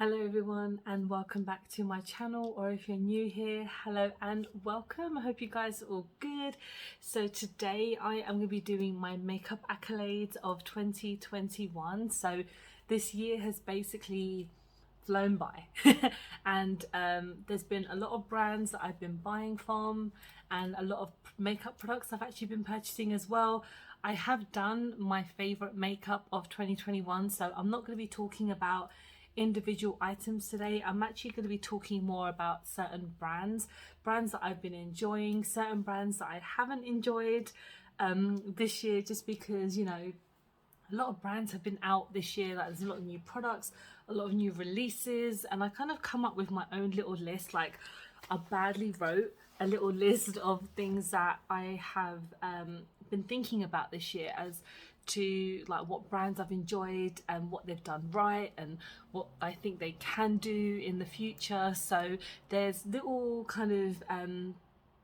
Hello everyone and welcome back to my channel, or if you're new here, hello and welcome. I hope you guys are all good. So today I am going to be doing my makeup accolades of 2021. So this year has basically flown by and there's been a lot of brands that I've been buying from and a lot of makeup products I've actually been purchasing as well. I have done my favorite makeup of 2021, so I'm not going to be talking about individual items today. I'm actually going to be talking more about certain brands that I've been enjoying, certain brands that I haven't enjoyed this year, just because, you know, a lot of brands have been out this year. Like, there's a lot of new products, a lot of new releases, and I kind of come up with my own little list. Like, I badly wrote a little list of things that I have been thinking about this year as to like what brands I've enjoyed and what they've done right and what I think they can do in the future. So there's little kind of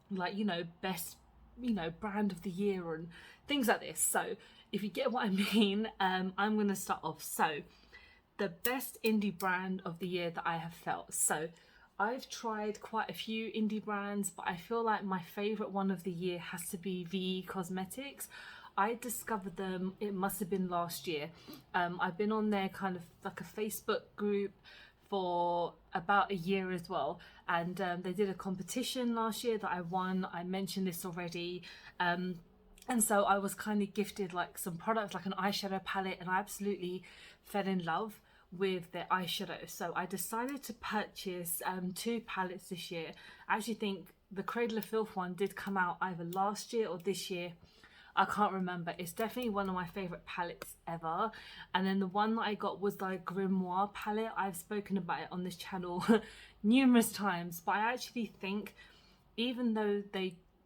like, you know, best, you know, brand of the year and things like this. So if you get what I mean, I'm going to start off. So the best indie brand of the year that I have felt. So I've tried quite a few indie brands, but I feel like my favorite one of the year has to be Cosmetics. I discovered them, it must have been last year. I've been on their kind of like a Facebook group for about a year as well, and they did a competition last year that I won. I mentioned this already, and so I was kind of gifted like some products, like an eyeshadow palette, and I absolutely fell in love with their eyeshadow. So I decided to purchase two palettes this year. I actually think the Cradle of Filth one did come out either last year or this year, I can't remember. It's definitely one of my favorite palettes ever. And then the one that I got was the Grimoire palette. I've spoken about it on this channel numerous times, but I actually think, even though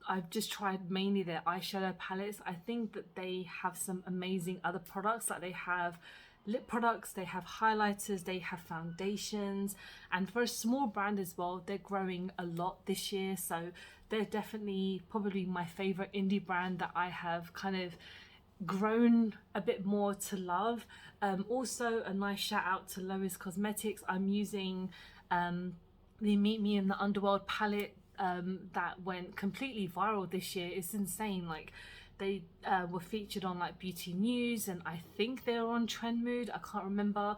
I've just tried mainly their eyeshadow palettes, I think that they have some amazing other products. Like, they have lip products, they have highlighters, they have foundations, and for a small brand as well, they're growing a lot this year. So they're definitely probably my favorite indie brand that I have kind of grown a bit more to love. Also a nice shout out to Lois Cosmetics. I'm using the Meet Me in the Underworld palette that went completely viral this year. It's insane. Like, they were featured on like Beauty News, and I think they're on Trend Mood, I can't remember.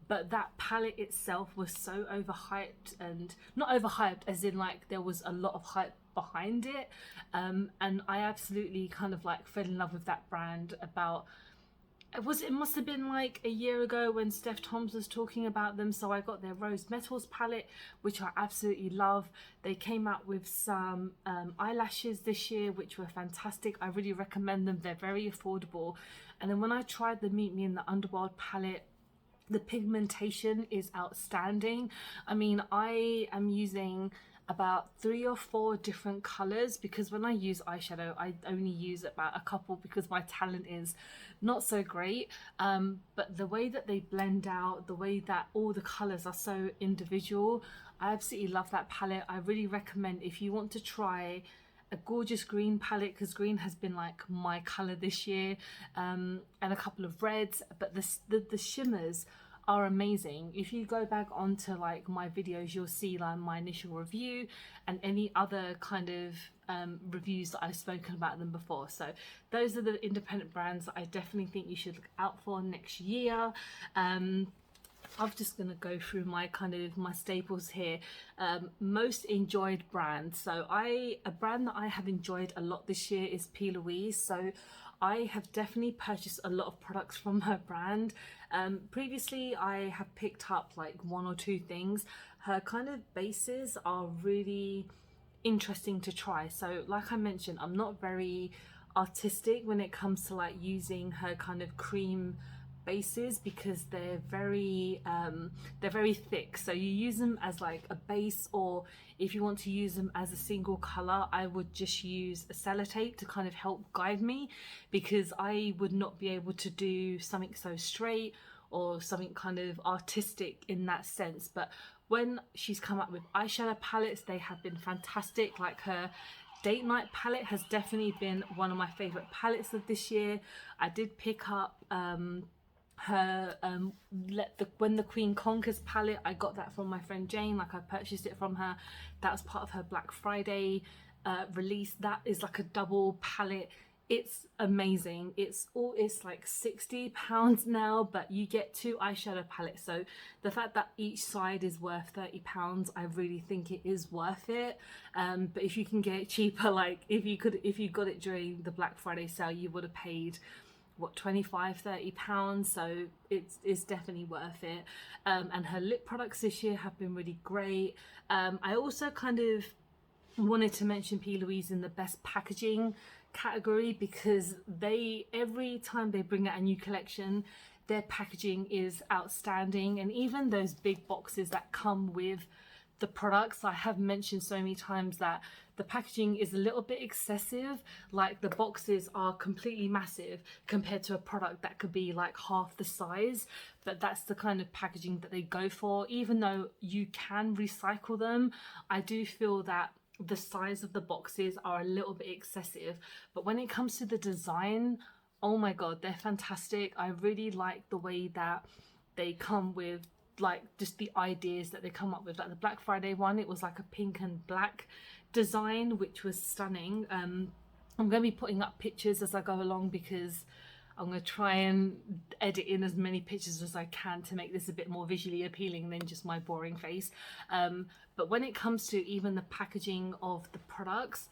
But that palette itself was so overhyped, and not overhyped as in like there was a lot of hype behind it, and I absolutely kind of like fell in love with that brand about, it must have been like a year ago when Steph Toms was talking about them. So I got their Rose Metals palette, which I absolutely love. They came out with some eyelashes this year, which were fantastic. I really recommend them. They're very affordable. And then when I tried the Meet Me in the Underworld palette, the pigmentation is outstanding. I mean, I am using about 3 or 4 different colors, because when I use eyeshadow I only use about a couple because my talent is not so great, but the way that they blend out, the way that all the colors are so individual, I absolutely love that palette. I really recommend, if you want to try a gorgeous green palette, because green has been like my color this year, and a couple of reds, but the shimmers are amazing. If you go back onto like my videos, you'll see like my initial review and any other kind of reviews that I've spoken about them before. So those are the independent brands that I definitely think you should look out for next year. I'm just gonna go through my kind of my staples here. Most enjoyed brands. So a brand that I have enjoyed a lot this year is Louise. So I have definitely purchased a lot of products from her brand. Previously I have picked up like 1 or 2 things. Her kind of bases are really interesting to try. So like I mentioned, I'm not very artistic when it comes to like using her kind of cream bases, because they're very thick. So you use them as like a base, or if you want to use them as a single color, I would just use a sellotape to kind of help guide me, because I would not be able to do something so straight or something kind of artistic in that sense. But when she's come up with eyeshadow palettes, they have been fantastic. Like, her Date Night palette has definitely been one of my favorite palettes of this year. I did pick up her When the Queen Conquers palette. I got that from my friend Jane, like I purchased it from her. That was part of her Black Friday release. That is like a double palette. It's amazing. It's like £60 now, but you get 2 eyeshadow palettes. So the fact that each side is worth £30, I really think it is worth it. But if you can get it cheaper, like if you got it during the Black Friday sale, you would have paid what, 25-30 pounds, so it's definitely worth it. And her lip products this year have been really great. I also kind of wanted to mention P. Louise in the best packaging category, because every time they bring out a new collection, their packaging is outstanding. And even those big boxes that come with the products, I have mentioned so many times that the packaging is a little bit excessive. Like the boxes are completely massive compared to a product that could be like half the size, but that's the kind of packaging that they go for. Even though you can recycle them, I do feel that the size of the boxes are a little bit excessive. But when it comes to the design, oh my god, they're fantastic. I really like the way that they come with, like, just the ideas that they come up with. Like the Black Friday one, it was like a pink and black design, which was stunning. I'm going to be putting up pictures as I go along, because I'm going to try and edit in as many pictures as I can to make this a bit more visually appealing than just my boring face. But when it comes to even the packaging of the products,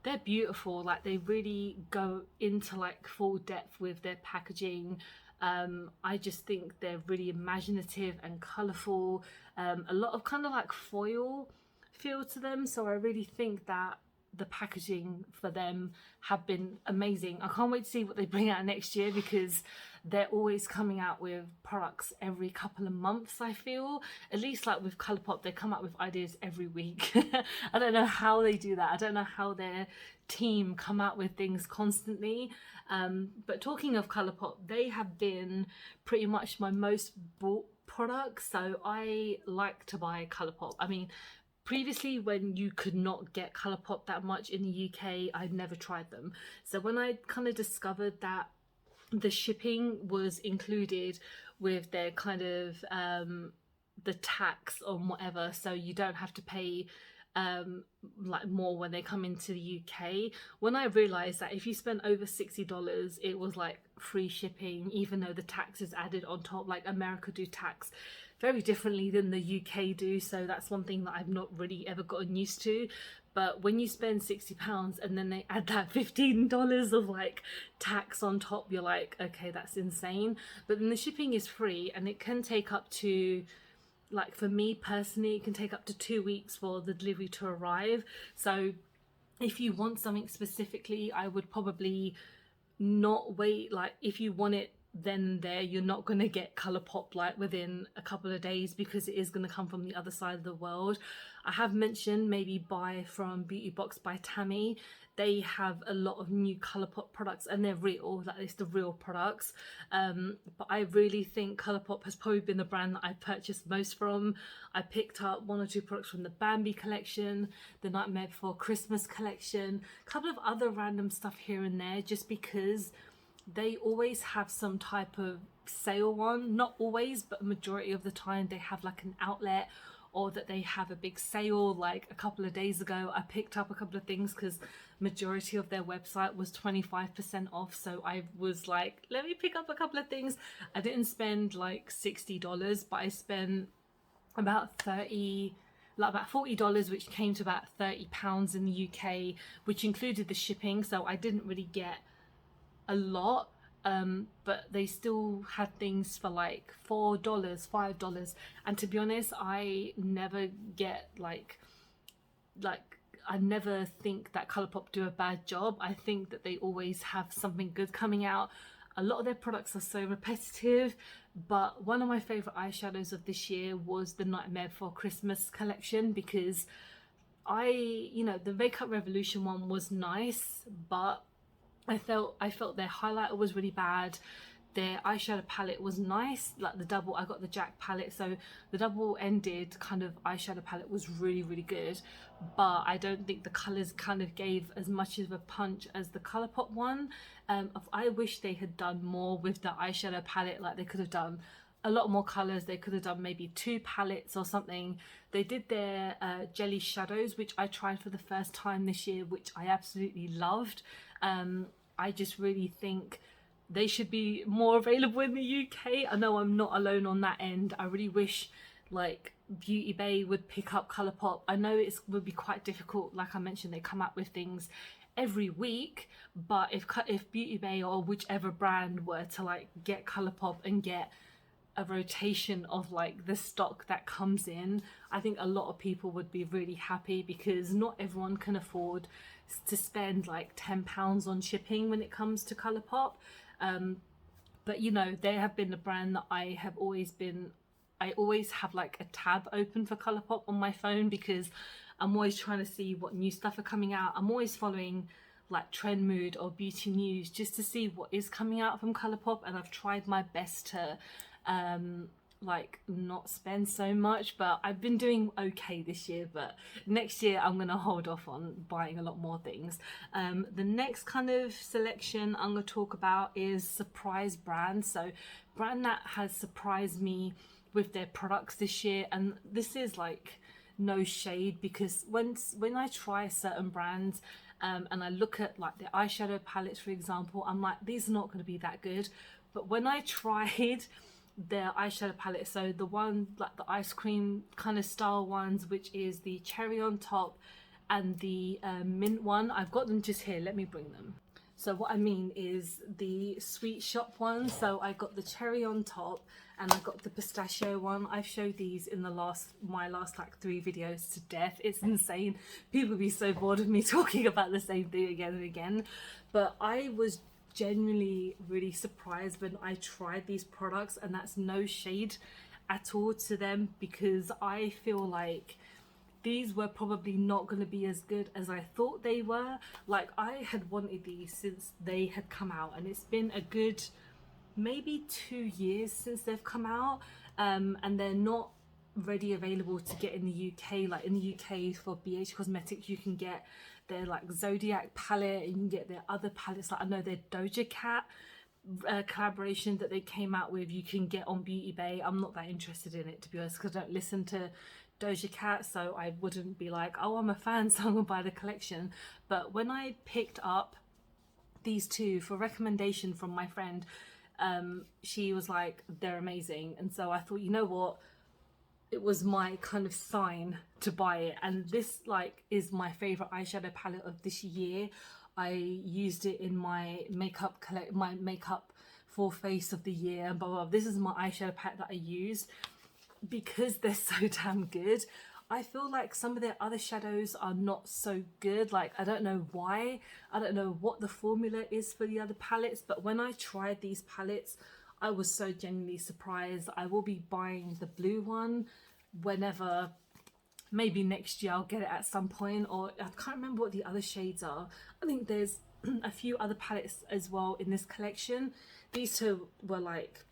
they're beautiful. Like they really go into like full depth with their packaging. I just think they're really imaginative and colourful. A lot of kind of like foil feel to them, so I really think that the packaging for them have been amazing. I can't wait to see what they bring out next year, because they're always coming out with products every couple of months. I feel, at least like with Colourpop, they come out with ideas every week. I don't know how they do that. I don't know how their team come out with things constantly. But talking of Colourpop, they have been pretty much my most bought product, so I like to buy Colourpop. I mean, previously when you could not get Colourpop that much in the UK, I'd never tried them. So when I kind of discovered that the shipping was included with their kind of the tax on whatever, so you don't have to pay like more when they come into the UK. When I realized that if you spend over $60, it was like free shipping, even though the tax is added on top. Like America do tax very differently than the UK do, so that's one thing that I've not really ever gotten used to. But when you spend £60 and then they add that $15 of like tax on top, you're like, okay, that's insane. But then the shipping is free, and it can take up to, like for me personally, it can take up to 2 weeks for the delivery to arrive. So if you want something specifically, I would probably not wait. Like if you want it then and there, you're not going to get Colourpop like within a couple of days, because it is going to come from the other side of the world. I have mentioned maybe buy from Beauty Box by Tammy. They have a lot of new Colourpop products, and they're real, like it's the real products. But I really think Colourpop has probably been the brand that I purchased most from. I picked up 1 or 2 products from the Bambi collection, the Nightmare Before Christmas collection, a couple of other random stuff here and there, just because they always have some type of sale on. Not always, but majority of the time they have like an outlet, or that they have a big sale. Like a couple of days ago, I picked up a couple of things because majority of their website was 25% off. So I was like, let me pick up a couple of things. I didn't spend like $60, but I spent about $40, which came to about £30 in the UK, which included the shipping. So I didn't really get a lot, but they still had things for like $4, $5. And to be honest, I never get like I never think that Colourpop do a bad job. I think that they always have something good coming out. A lot of their products are so repetitive, but one of my favorite eyeshadows of this year was the Nightmare Before Christmas collection, because the Makeup Revolution one was nice, but I felt their highlighter was really bad. their eyeshadow palette was nice, like the double, I got the Jack palette, so the double-ended kind of eyeshadow palette was really, really good, but I don't think the colours kind of gave as much of a punch as the Colourpop one. I wish they had done more with the eyeshadow palette. Like, they could have done a lot more colours, they could have done maybe 2 palettes or something. They did their jelly shadows, which I tried for the first time this year, which I absolutely loved. I just really think they should be more available in the UK. I know I'm not alone on that end. I really wish like Beauty Bay would pick up Colourpop. I know it would be quite difficult. Like I mentioned, they come out with things every week, but if Beauty Bay or whichever brand were to like get Colourpop and get a rotation of like the stock that comes in, I think a lot of people would be really happy, because not everyone can afford to spend like £10 on shipping when it comes to Colourpop. But you know, they have been a brand that I always have like a tab open for Colourpop on my phone, because I'm always trying to see what new stuff are coming out. I'm always following like Trend Mood or Beauty News just to see what is coming out from Colourpop, and I've tried my best to like not spend so much, but I've been doing okay this year. But next year I'm gonna hold off on buying a lot more things. The next kind of selection I'm gonna talk about is surprise brands. So brand that has surprised me with their products this year, and this is like no shade, because when I try certain brands and I look at like the eyeshadow palettes, for example, I'm like, these are not going to be that good. But when I tried their eyeshadow palette, so the one like the ice cream kind of style ones, which is the cherry on top and the mint one, I've got them just here, let me bring them. So what I mean is the sweet shop one. So I got the cherry on top and I got the pistachio one. I've showed these in my last like 3 videos to death. It's insane. People be so bored of me talking about the same thing again and again. But I was genuinely really surprised when I tried these products, and that's no shade at all to them, because I feel like these were probably not going to be as good as I thought they were. Like, I had wanted these since they had come out, and it's been a good maybe 2 years since they've come out, and they're not ready available to get in the UK. Like in the UK for BH Cosmetics, you can get their like Zodiac palette, and you can get their other palettes. Like I know their Doja Cat collaboration that they came out with, you can get on Beauty Bay. I'm not that interested in it, to be honest, because I don't listen to Doja Cat, so I wouldn't be like, oh, I'm a fan, so I'm gonna buy the collection. But when I picked up these 2 for recommendation from my friend, she was like, they're amazing, and so I thought, you know what, it was my kind of sign to buy it. And this like is my favorite eyeshadow palette of this year. I used it in my makeup for face of the year and blah, blah, blah. This is my eyeshadow palette that I used, because they're so damn good. I feel like some of their other shadows are not so good. Like, I don't know why. I don't know what the formula is for the other palettes, but when I tried these palettes, I was so genuinely surprised. I will be buying the blue one whenever, maybe next year I'll get it at some point, or I can't remember what the other shades are. I think there's a few other palettes as well in this collection. These 2 were like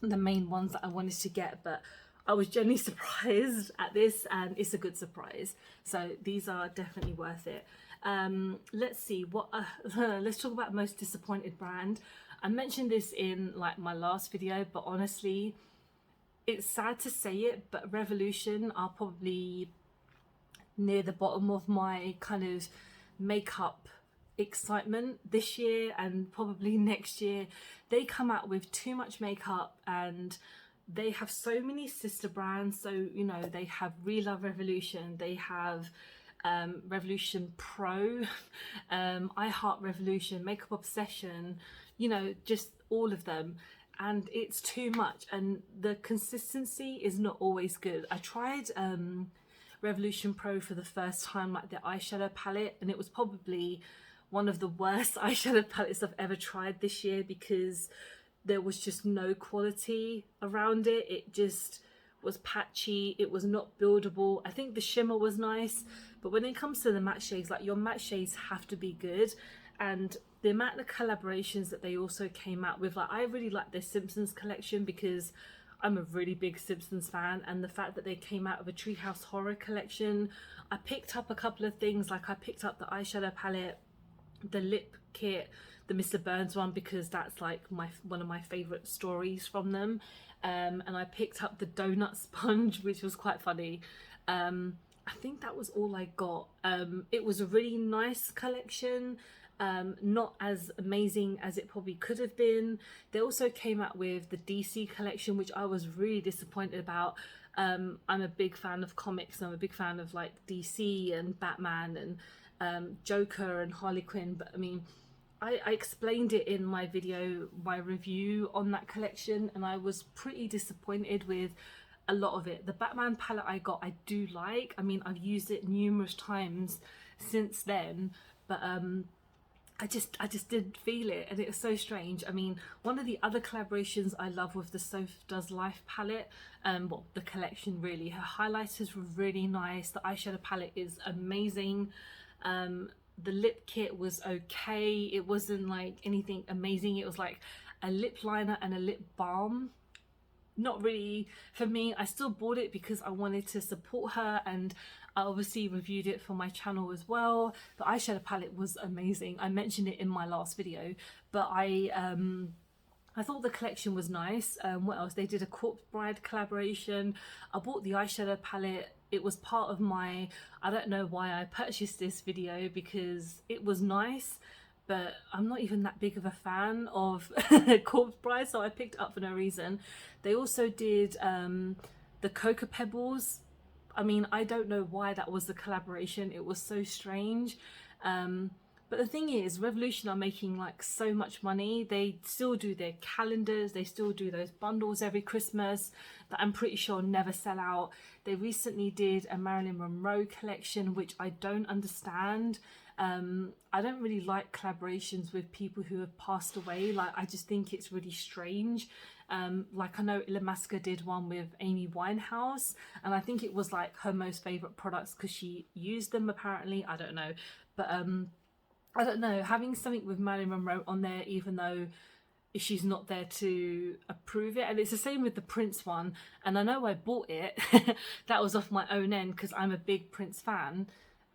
the main ones that I wanted to get, but I was genuinely surprised at this, and it's a good surprise. So these are definitely worth it. Let's see what let's talk about most disappointed brand. I mentioned this in like my last video, but honestly, it's sad to say it, but Revolution are probably near the bottom of my kind of makeup excitement this year, and probably next year. They come out with too much makeup, and they have so many sister brands. So, you know, they have Relove Revolution, they have Revolution Pro, I Heart Revolution, Makeup Obsession, you know, just all of them. And it's too much, and the consistency is not always good. I tried Revolution Pro for the first time, like the eyeshadow palette, and it was probably one of the worst eyeshadow palettes I've ever tried this year, because there was just no quality around it. It just was patchy, it was not buildable. I think the shimmer was nice, but when it comes to the matte shades, like your matte shades have to be good, and the amount of collaborations that they also came out with, like I really like their Simpsons collection because I'm a really big Simpsons fan, and the fact that they came out with a Treehouse Horror collection, I picked up a couple of things. Like I picked up the eyeshadow palette, the lip kit, the Mr. Burns one, because that's like one of my favorite stories from them, and I picked up the donut sponge, which was quite funny. I think that was all I got. It was a really nice collection, not as amazing as it probably could have been. They also came out with the DC collection, which I was really disappointed about. I'm a big fan of comics, and I'm a big fan of like DC and Batman and Joker and Harley Quinn, but I mean, I explained it in my video, my review on that collection, and I was pretty disappointed with a lot of it. The Batman palette I got, I do like. I mean, I've used it numerous times since then, but I just didn't feel it, and it was so strange. I mean, one of the other collaborations I love with the Soph Does Life palette, well, the collection really, her highlighters were really nice. The eyeshadow palette is amazing. The lip kit was okay. It wasn't like anything amazing. It was like a lip liner and a lip balm. Not really for me. I still bought it because I wanted to support her, and I obviously reviewed it for my channel as well. The eyeshadow palette was amazing. I mentioned it in my last video, but I thought the collection was nice. What else? They did a Corpse Bride collaboration. I bought the eyeshadow palette. It was part of my, I don't know why I purchased this video, because it was nice, but I'm not even that big of a fan of Corpse Bride, so I picked it up for no reason. They also did the Cocoa Pebbles. I mean, I don't know why that was the collaboration. It was so strange. But the thing is, Revolution are making like so much money. They still do their calendars. They still do those bundles every Christmas that I'm pretty sure never sell out. They recently did a Marilyn Monroe collection, which I don't understand. I don't really like collaborations with people who have passed away. Like, I just think it's really strange. Like I know Ilamaska did one with Amy Winehouse, and I think it was like her most favorite products because she used them apparently. I don't know, but I don't know, having something with Marilyn Monroe on there, even though she's not there to approve it. And it's the same with the Prince one, and I know I bought it that was off my own end because I'm a big Prince fan,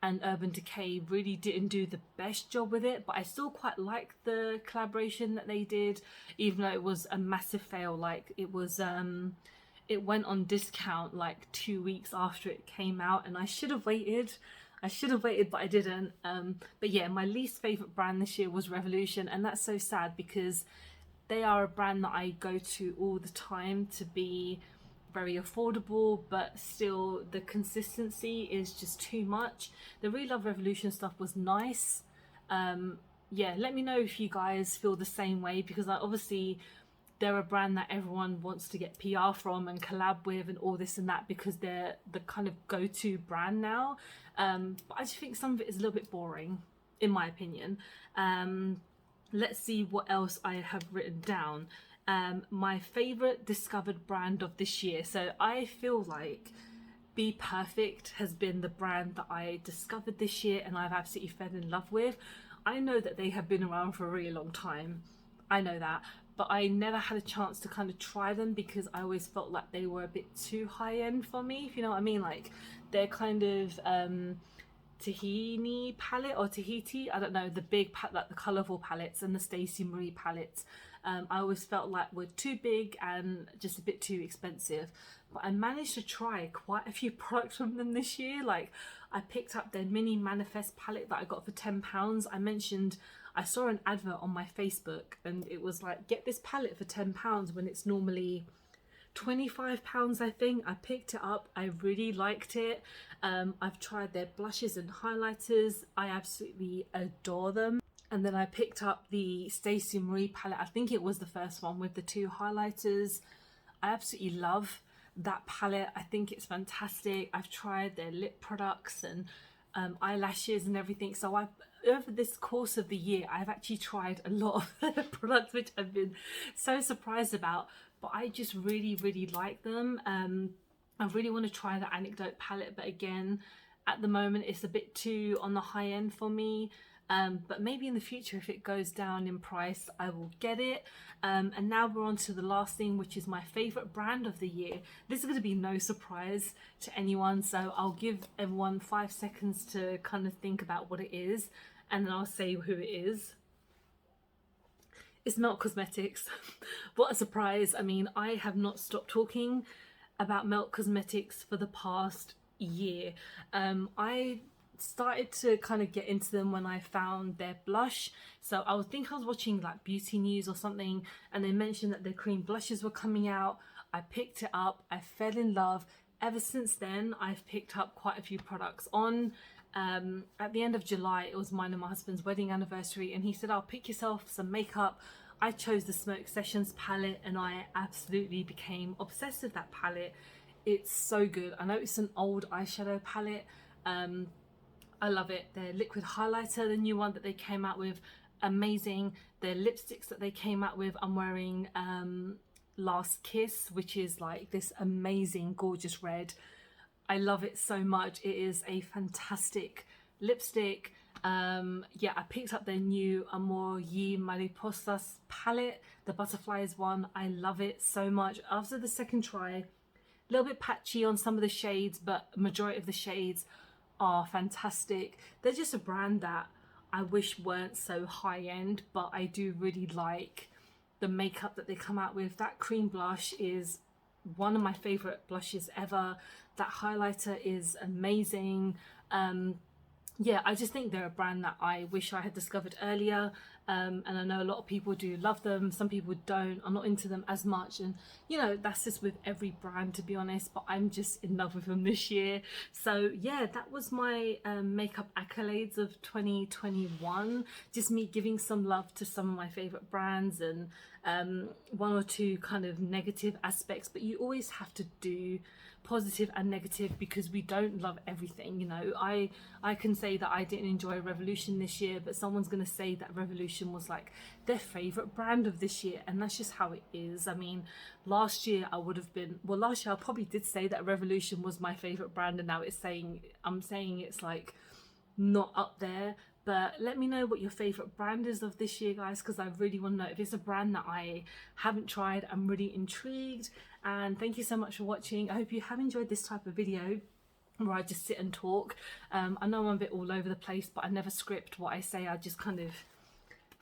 and Urban Decay really didn't do the best job with it, but I still quite like the collaboration that they did, even though it was a massive fail. Like, it was it went on discount like 2 weeks after it came out, and I should have waited, but I didn't. But yeah, my least favorite brand this year was Revolution, and that's so sad because they are a brand that I go to all the time to be very affordable, but still the consistency is just too much. The Real Love Revolution stuff was nice. Yeah, let me know if you guys feel the same way, because obviously they're a brand that everyone wants to get PR from and collab with and all this and that, because they're the kind of go-to brand now. But I just think some of it is a little bit boring, in my opinion. Let's see what else I have written down. My favorite discovered brand of this year. So I feel like Be Perfect has been the brand that I discovered this year and I've absolutely fell in love with. I know that they have been around for a really long time. I know that. But I never had a chance to kind of try them because I always felt like they were a bit too high end for me, if you know what I mean. Like, they're kind of Tahini palette or Tahiti, I don't know, the big like the colourful palettes and the Stacy Marie palettes. I always felt like were too big and just a bit too expensive. But I managed to try quite a few products from them this year. Like, I picked up their mini manifest palette that I got for £10. I mentioned I saw an advert on my Facebook and it was like, get this palette for £10 when it's normally £25, I think. I picked it up. I really liked it. I've tried their blushes and highlighters. I absolutely adore them. And then I picked up the Stacy Marie palette. I think it was the first one with the 2 highlighters. I absolutely love that palette. I think it's fantastic. I've tried their lip products and eyelashes and everything. So over this course of the year, I've actually tried a lot of their products, which I've been so surprised about. But I just really, really like them. I really want to try the Anecdote palette, but again, at the moment, it's a bit too on the high end for me. but maybe in the future if it goes down in price I will get it. And now we're on to the last thing, which is my favorite brand of the year. This is going to be no surprise to anyone, so I'll give everyone 5 seconds to kind of think about what it is, and then I'll say who it is. It's Melt Cosmetics. What a surprise. I mean, I have not stopped talking about Melt Cosmetics for the past year. I started to kind of get into them when I found their blush. So I think I was watching like beauty news or something, and they mentioned that their cream blushes were coming out. I picked it up, I fell in love. Ever since then I've picked up quite a few products on. At the end of July, it was mine and my husband's wedding anniversary, and he said, I'll pick yourself some makeup. I chose the Smoke Sessions palette and I absolutely became obsessed with that palette. It's so good. I know it's an old eyeshadow palette. I love it. Their liquid highlighter, the new one that they came out with, amazing. Their lipsticks that they came out with, I'm wearing Last Kiss, which is like this amazing gorgeous red. I love it so much. It is a fantastic lipstick. Yeah, I picked up their new Amor Mariposas palette, the butterflies one. I love it so much. After the second try, a little bit patchy on some of the shades, but majority of the shades are fantastic. They're just a brand that I wish weren't so high end, but I do really like the makeup that they come out with. That cream blush is one of my favorite blushes ever. That highlighter is amazing. Yeah, I just think they're a brand that I wish I had discovered earlier, and I know a lot of people do love them, some people don't. I'm not into them as much, and you know, that's just with every brand, to be honest, but I'm just in love with them this year. So yeah, that was my makeup accolades of 2021, just me giving some love to some of my favorite brands, and one or two kind of negative aspects, but you always have to do positive and negative because we don't love everything. You know, I can say that I didn't enjoy Revolution this year, but someone's going to say that Revolution was like their favorite brand of this year, and that's just how it is. I mean, last year I probably did say that Revolution was my favorite brand, and now I'm saying it's like not up there. But let me know what your favorite brand is of this year, guys, because I really want to know if it's a brand that I haven't tried. I'm really intrigued. And thank you so much for watching. I hope you have enjoyed this type of video where I just sit and talk. I know I'm a bit all over the place, but I never script what I say. I just kind of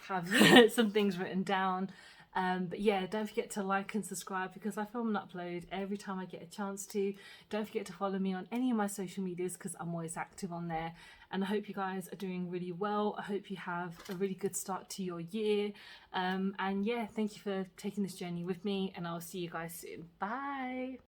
have some things written down. But yeah, don't forget to like and subscribe because I film and upload every time I get a chance to. Don't forget to follow me on any of my social medias because I'm always active on there. And I hope you guys are doing really well. I hope you have a really good start to your year. And yeah, thank you for taking this journey with me, and I'll see you guys soon. Bye.